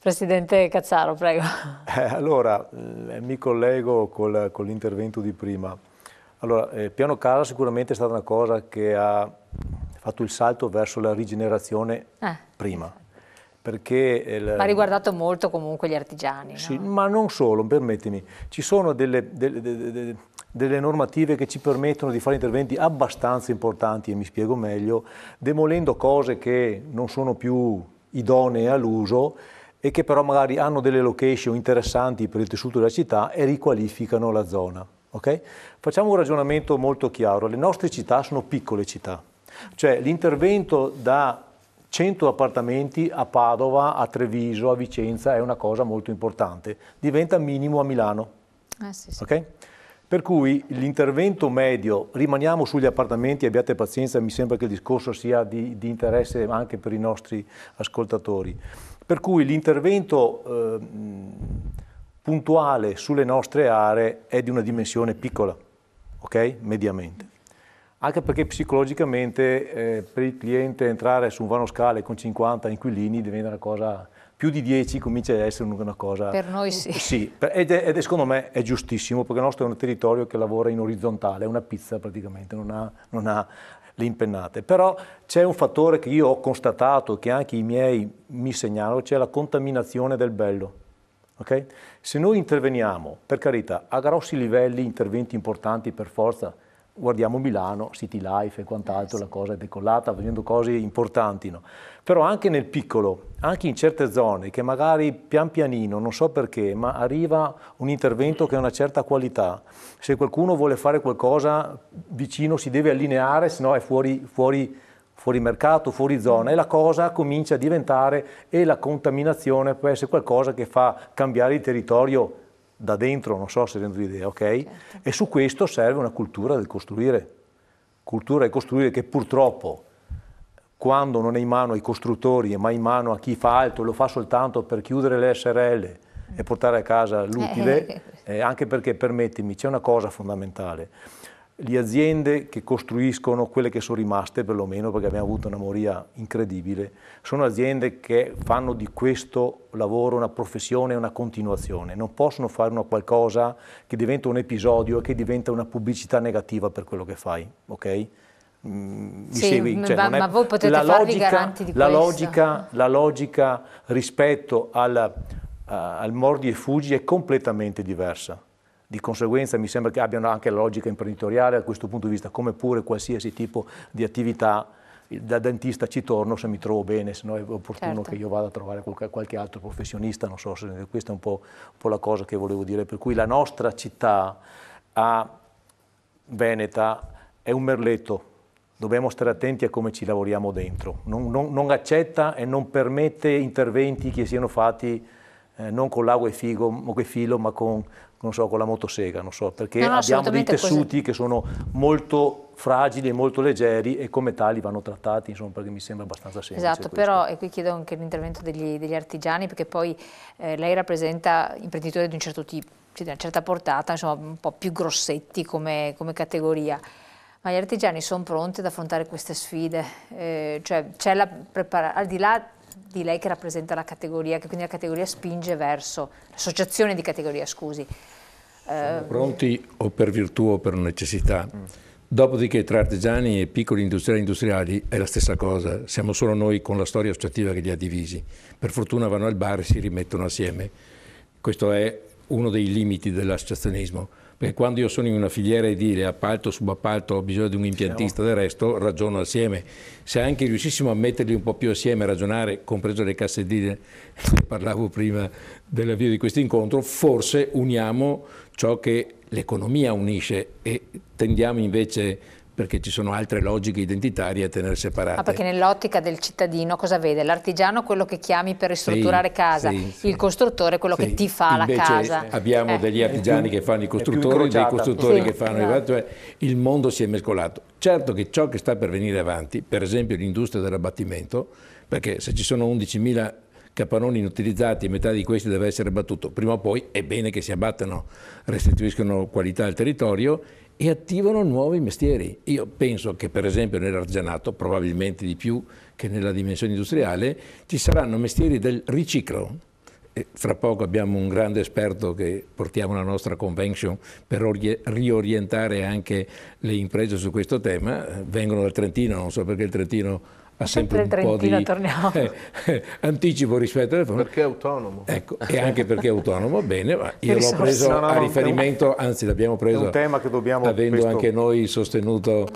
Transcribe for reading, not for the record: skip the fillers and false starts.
Presidente Cazzaro, prego. Allora, mi collego con l'intervento di prima. Allora, Piano Casa sicuramente è stata una cosa che ha fatto il salto verso la rigenerazione prima. Perché ma ha riguardato molto comunque gli artigiani, sì, no? ma non solo, permettimi, ci sono delle normative che ci permettono di fare interventi abbastanza importanti, e mi spiego meglio, demolendo cose che non sono più idonee all'uso e che però magari hanno delle location interessanti per il tessuto della città e riqualificano la zona. Okay? Facciamo un ragionamento molto chiaro, le nostre città sono piccole città, cioè l'intervento da 100 appartamenti a Padova, a Treviso, a Vicenza è una cosa molto importante, diventa minimo a Milano. Sì, sì. Okay? Per cui l'intervento medio, rimaniamo sugli appartamenti, abbiate pazienza, mi sembra che il discorso sia di interesse anche per i nostri ascoltatori. Per cui l'intervento puntuale sulle nostre aree è di una dimensione piccola, ok? Mediamente. Anche perché psicologicamente per il cliente entrare su un vano scale con 50 inquilini diventa una cosa, più di 10 comincia ad essere una cosa... Per noi sì. Sì, ed secondo me è giustissimo perché il nostro è un territorio che lavora in orizzontale, è una pizza praticamente, non ha le impennate. Però c'è un fattore che io ho constatato, che anche i miei mi segnalano, c'è la contaminazione del bello. Okay? Se noi interveniamo, per carità, a grossi livelli, interventi importanti per forza, guardiamo Milano, City Life e quant'altro, la cosa è decollata, facendo cose importanti, no? Però anche nel piccolo, anche in certe zone che magari pian pianino, non so perché, ma arriva un intervento che ha una certa qualità. Se qualcuno vuole fare qualcosa vicino si deve allineare, se no è fuori mercato, fuori zona, e la cosa comincia a diventare, e la contaminazione può essere qualcosa che fa cambiare il territorio da dentro, non so se rendo l'idea, ok? Certo. E su questo serve una cultura del costruire che purtroppo quando non è in mano ai costruttori ma in mano a chi fa altro, lo fa soltanto per chiudere le SRL e portare a casa l'utile, anche perché, permettimi, c'è una cosa fondamentale. Le aziende che costruiscono, quelle che sono rimaste perlomeno, perché abbiamo avuto una moria incredibile, sono aziende che fanno di questo lavoro una professione e una continuazione. Non possono fare una qualcosa che diventa un episodio e che diventa una pubblicità negativa per quello che fai, ok? Sì, cioè, ma voi potete farvi garanti di questo? La logica rispetto al mordi e fuggi è completamente diversa. Di conseguenza mi sembra che abbiano anche la logica imprenditoriale da questo punto di vista, come pure qualsiasi tipo di attività. Da dentista ci torno se mi trovo bene, se no è opportuno, certo, che io vada a trovare qualche altro professionista, non so, questa è un po' la cosa che volevo dire. Per cui la nostra città veneta è un merletto, dobbiamo stare attenti a come ci lavoriamo dentro, non accetta e non permette interventi che siano fatti non con l'ago e filo, ma con, non so, con la motosega, non so, perché abbiamo dei tessuti che sono molto fragili e molto leggeri e come tali vanno trattati, insomma, perché mi sembra abbastanza semplice. Esatto, questo. Però, e qui chiedo anche l'intervento degli artigiani, perché poi lei rappresenta imprenditori di un certo tipo, di una certa portata, insomma, un po' più grossetti come categoria. Ma gli artigiani sono pronti ad affrontare queste sfide? Cioè, c'è al di là di lei che rappresenta la categoria, che quindi la categoria spinge verso, l'associazione di categoria, scusi. Siamo pronti o per virtù o per necessità. Dopodiché tra artigiani e piccoli industriali è la stessa cosa, siamo solo noi con la storia associativa che li ha divisi. Per fortuna vanno al bar e si rimettono assieme. Questo è uno dei limiti dell'associazionismo. Perché quando io sono in una filiera edile, appalto, subappalto, ho bisogno di un impiantista, del resto ragiono assieme. Se anche riuscissimo a metterli un po' più assieme, a ragionare, compreso le casse edili, ne parlavo prima dell'avvio di questo incontro, forse uniamo ciò che l'economia unisce e tendiamo invece, perché ci sono altre logiche identitarie, a tenere separate. Ma perché nell'ottica del cittadino cosa vede? L'artigiano quello che chiami per ristrutturare casa, il costruttore quello che ti fa la casa. Abbiamo degli artigiani che fanno i costruttori, dei costruttori che fanno cioè il mondo si è mescolato. Certo che ciò che sta per venire avanti, per esempio l'industria dell'abbattimento, perché se ci sono 11.000 capannoni inutilizzati e metà di questi deve essere abbattuto, prima o poi è bene che si abbattano, restituiscono qualità al territorio e attivano nuovi mestieri. Io penso che per esempio nell'artigianato, probabilmente di più che nella dimensione industriale, ci saranno mestieri del riciclo, fra poco abbiamo un grande esperto che portiamo alla nostra convention per riorientare anche le imprese su questo tema. Vengono dal Trentino, non so perché il Trentino ha sempre un po' di anticipo rispetto alle forme. Perché è autonomo. Ecco, e anche perché è autonomo, bene, ma io l'ho preso a riferimento, anzi l'abbiamo preso è un tema che dobbiamo avendo anche noi sostenuto